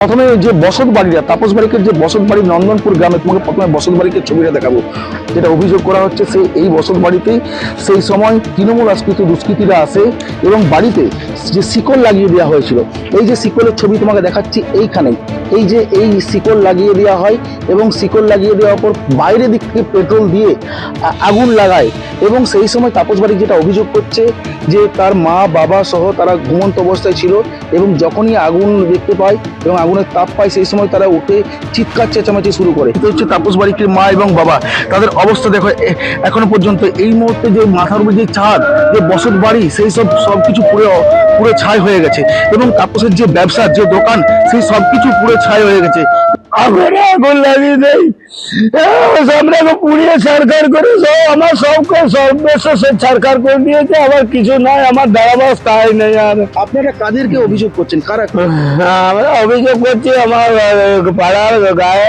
প্রথমে যে বসত বাড়িরা তাপস বাড়িকের যে বসত বাড়ি নন্দনপুর গ্রামে, তোমাকে প্রথমে বসত বাড়িকে ছবিটা দেখাবো। যেটা অভিযোগ করা হচ্ছে এই বসত বাড়িতেই সেই সময় তৃণমূল আশ্রিত দুষ্কৃতীরা আসে এবং বাড়িতে যে শিকল লাগিয়ে দেওয়া হয়েছিল, এই যে শিকলের ছবি তোমাকে দেখাচ্ছি এইখানে, এই শিকল লাগিয়ে দেওয়া হয় এবং শিকল লাগিয়ে দেওয়ার পর বাইরে দিক থেকে পেট্রোল দিয়ে আগুন লাগায়। এবং সেই সময় তাপস বাড়ি যেটা অভিযোগ করছে যে তার মা বাবা সহ তারা ঘুমন্ত অবস্থায় ছিল এবং যখনই আগুন দেখতে পায় এবং আগুনের তাপ পায় সেই সময় তারা উঠে চিৎকার চেঁচামেচি শুরু করে। এটা হচ্ছে তাপস বাড়ির মা এবং বাবা, তাদের অবস্থা দেখো এখনো পর্যন্ত। এই মুহূর্তে যে মাথার উপর যে ছাদ, যে বসত বাড়ি, সেই সবকিছু পুরো ছাই হয়ে গেছে এবং তাপসের যে ব্যবসা, যে দোকান, সেই সবকিছু পুরো ছাই হয়ে গেছে। আগুন লাগিয়ে দেয়, সবটাকে পুড়িয়ে ছাড়খাড় করে আমার সব ছাড়খাড় করে দিয়েছে। আমার কিছু নাই, আমার দাঁড়াবার স্থায়ী নেই। আর আপনারা কাদেরকে অভিযোগ করছেন? কারা আমরা অভিযোগ করছি? আমার পাড়ার গায়ে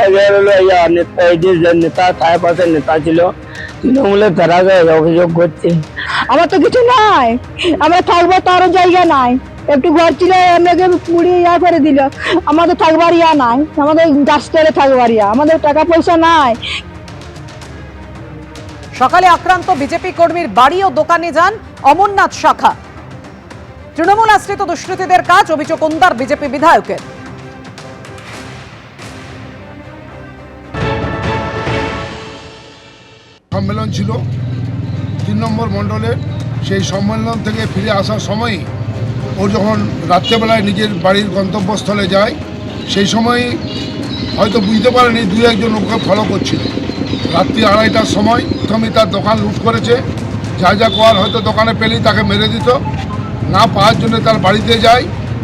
নেতা, ছায় পাশের নেতা ছিল তৃণমূলের, তারা অভিযোগ করছে। আমার তো কিছু নাই, আমরা থাকবো তারও জায়গা নাই। একটু ঘর ছিল আমাকে পুড়িয়ে করে দিল। আমাদের থাকবার নাই, আমাদের গাছ তলে থাকবার আমাদের টাকা পয়সা নাই। সকালে আক্রান্ত বিজেপি কর্মীর বাড়ি ও দোকানে যান অমরনাথ শাখা। তৃণমূল আশ্রিত দুষ্কৃতীদের কাজ, অভিযোগ ওন্দার বিজেপি বিধায়কের। সম্মেলন ছিল 3 নম্বর মণ্ডলের। সেই সম্মেলন থেকে ফিরে আসার সময়ই ও যখন রাত্রেবেলায় নিজের বাড়ির গন্তব্যস্থলে যায়, সেই সময়ই হয়তো বুঝতে পারেনি 2-1 ওকে ফলো করছিল। রাত্রি 2:30টার সময় প্রথমে তার দোকান লুট করেছে। যা করার হয়তো দোকানে পেলেই তাকে মেরে দিত। না পাওয়ার জন্য তার বাড়িতে যায়।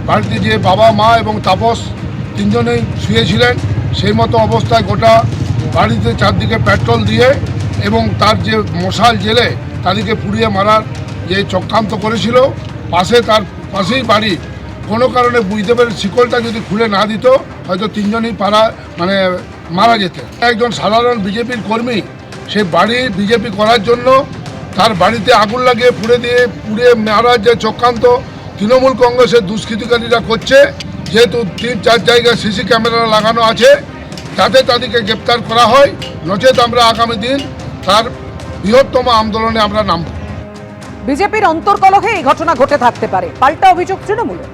বাড়িতে যে বাবা, মা এবং তাপস 3জনেই শুয়েছিলেন। সেই মতো অবস্থায় গোটা বাড়িতে চারদিকে পেট্রোল দিয়ে এবং তার যে মশাল জেলে তাদেরকে পুড়িয়ে মারার যে চক্রান্ত করেছিল। তার পাশেই বাড়ি, কোনো কারণে বুঝতে পেরে শিকলটা যদি খুলে না দিত হয়তো 3জনই মারা যেতেন। একজন সাধারণ বিজেপির কর্মী সে বাড়ি বিজেপি করার জন্য তার বাড়িতে আগুন লাগিয়ে পুড়িয়ে মারার যে চক্রান্ত তৃণমূল কংগ্রেসের দুষ্কৃতিকারীরা করছে, যেহেতু 3-4 জায়গায় সিসি ক্যামেরা লাগানো আছে, যাতে তাদেরকে গ্রেপ্তার করা হয়। নচেত আমরা আগামী দিন তার বৃহত্তম আন্দোলনে আমরা নামব। বিজেপির অন্তর্কলহে এই ঘটনা ঘটে থাকতে পারে, পাল্টা অভিযোগ তৃণমূলের।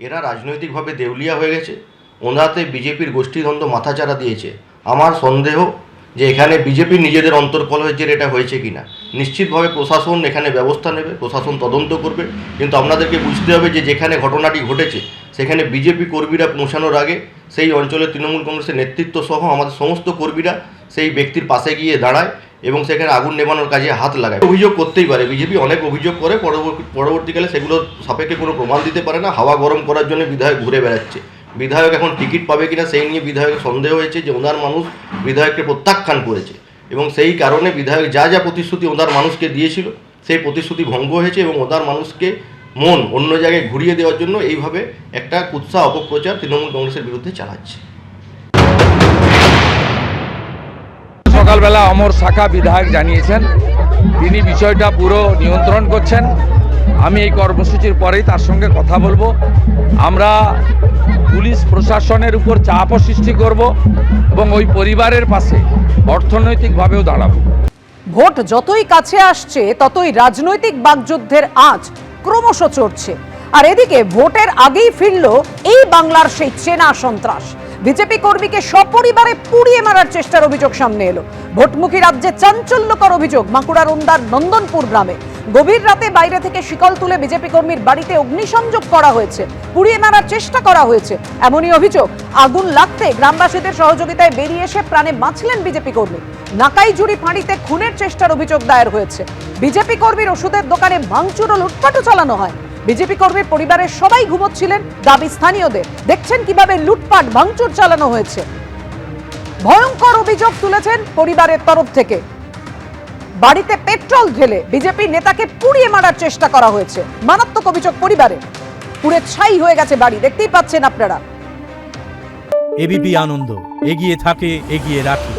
এরা রাজনৈতিকভাবে দেউলিয়া হয়ে গেছে, ওনাতে বিজেপির গোষ্ঠীদ্বন্দ্ব মাথাচাড়া দিয়েছে। আমার সন্দেহ যে এখানে বিজেপির নিজেদের অন্তর্কলহের জেরে এটা হয়েছে কিনা। নিশ্চিতভাবে প্রশাসন এখানে ব্যবস্থা নেবে, প্রশাসন তদন্ত করবে। কিন্তু আপনাদেরকে বুঝতে হবে যে যেখানে ঘটনাটি ঘটেছে সেখানে বিজেপি কর্মীরা পৌঁছানোর আগে সেই অঞ্চলের তৃণমূল কংগ্রেসের নেতৃত্ব সহ আমাদের সমস্ত কর্মীরা সেই ব্যক্তির পাশে গিয়ে দাঁড়ায় এবং সেখানে আগুন নেভানোর কাজে হাত লাগায়। অভিযোগ করতেই পারে, বিজেপি অনেক অভিযোগ করে, পরবর্তীকালে সেগুলো সাপেক্ষে কোনো প্রমাণ দিতে পারে না। হাওয়া গরম করার জন্য বিধায়ক ঘুরে বেড়াচ্ছে। বিধায়ক এখন টিকিট পাবে কিনা সেই নিয়ে বিধায়কের সন্দেহ হয়েছে যে ওনার মানুষ বিধায়ককে প্রত্যাখ্যান করেছে এবং সেই কারণে বিধায়ক যা প্রতিশ্রুতি ওনার মানুষকে দিয়েছিল সেই প্রতিশ্রুতি ভঙ্গ হয়েছে এবং ওনার মানুষকে মন অন্য জায়গায় ঘুরিয়ে দেওয়ার জন্য এইভাবে একটা কুৎসা অপপ্রচার তৃণমূল কংগ্রেসের বিরুদ্ধে চালাচ্ছে। সকালবেলা অমর শাখা বিধায়ক জানিয়েছেন তিনি বিষয়টা পুরো নিয়ন্ত্রণ করছেন। আমি এই কর্মসূচির পরেই তার সঙ্গে কথা বলবো। আমরা পুলিশ প্রশাসনের উপর চাপও সৃষ্টি করব এবং ওই পরিবারের পাশে অর্থনৈতিকভাবেও দাঁড়াবো। ভোট যতই কাছে আসছে ততই রাজনৈতিক বাকযুদ্ধের আঁচ ক্রমশ চড়ছে। আর এদিকে ভোটের আগেই ফিরল এই বাংলার সেই চেনা সন্ত্রাস। বিজেপি কর্মীকে সপরিবারে পুড়িয়ে মারার চেষ্টার অভিযোগ সামনে এলো। ভোটমুখী রাজ্যে চাঞ্চল্যকর অভিযোগ বাঁকুড়ার ওন্দার নন্দনপুর গ্রামে। গভীর রাতে বাইরে থেকে শিকল তুলে বিজেপি কর্মীর বাড়িতে অগ্নিসংযোগ করা হয়েছে, পুড়িয়ে মারার চেষ্টা করা হয়েছে, এমনই অভিযোগ। আগুন লাগতে গ্রামবাসীদের সহযোগিতায় বেরিয়ে এসে প্রাণে বাঁচলেন বিজেপি কর্মী। নাকাইজুড়ি ফাঁড়িতে খুনের চেষ্টার অভিযোগ দায়ের হয়েছে। বিজেপি কর্মীর ওষুধের দোকানে ভাঙচুর ও লুটপাটও চালানো হয়। বিজেপি কর্মীর পরিবারের সবাই ঘুমোচ্ছিলেন, দাবি স্থানীয়দের। দেখছেন কিভাবে লুটপাট ভাঙচুর চালানো হয়েছে। ভয়ঙ্কর অভিযোগ তুলেছেন পরিবারের তরফ থেকে। বাড়িতে পেট্রোল ঢেলে বিজেপি নেতাকে পুড়িয়ে মারার চেষ্টা করা হয়েছে। মারাত্মক অভিযোগ পরিবারে। পুড়ে ছাই হয়ে গেছে বাড়ি, দেখতেই পাচ্ছেন আপনারা। এবিপি আনন্দ, এগিয়ে থাকে, এগিয়ে রাখে।